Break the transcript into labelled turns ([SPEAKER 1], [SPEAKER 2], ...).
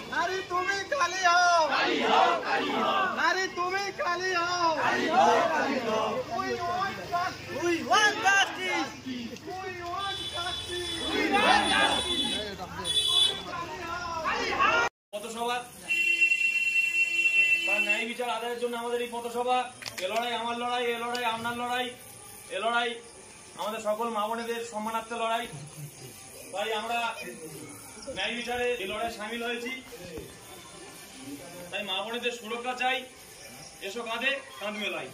[SPEAKER 1] नारी तुम्हें काली हो, नारी तुम्हें काली हो। We want justice. We want justice. We want justice. We want justice.
[SPEAKER 2] পথসভা তার ন্যায় বিচার আদায়ের জন্য আমাদের এই পথসভা। এ লড়াই আমার লড়াই, এ লড়াই আপনার লড়াই, এ লড়াই আমাদের সকল মা বোনেদের সম্মানার্থে লড়াই। তাই আমরা ন্যায় বিচারে এই লড়াই সামিল হয়েছি। তাই মা বোনেদের সুরক্ষা চাই, এসো কাঁধে কাঁধ মেলাই।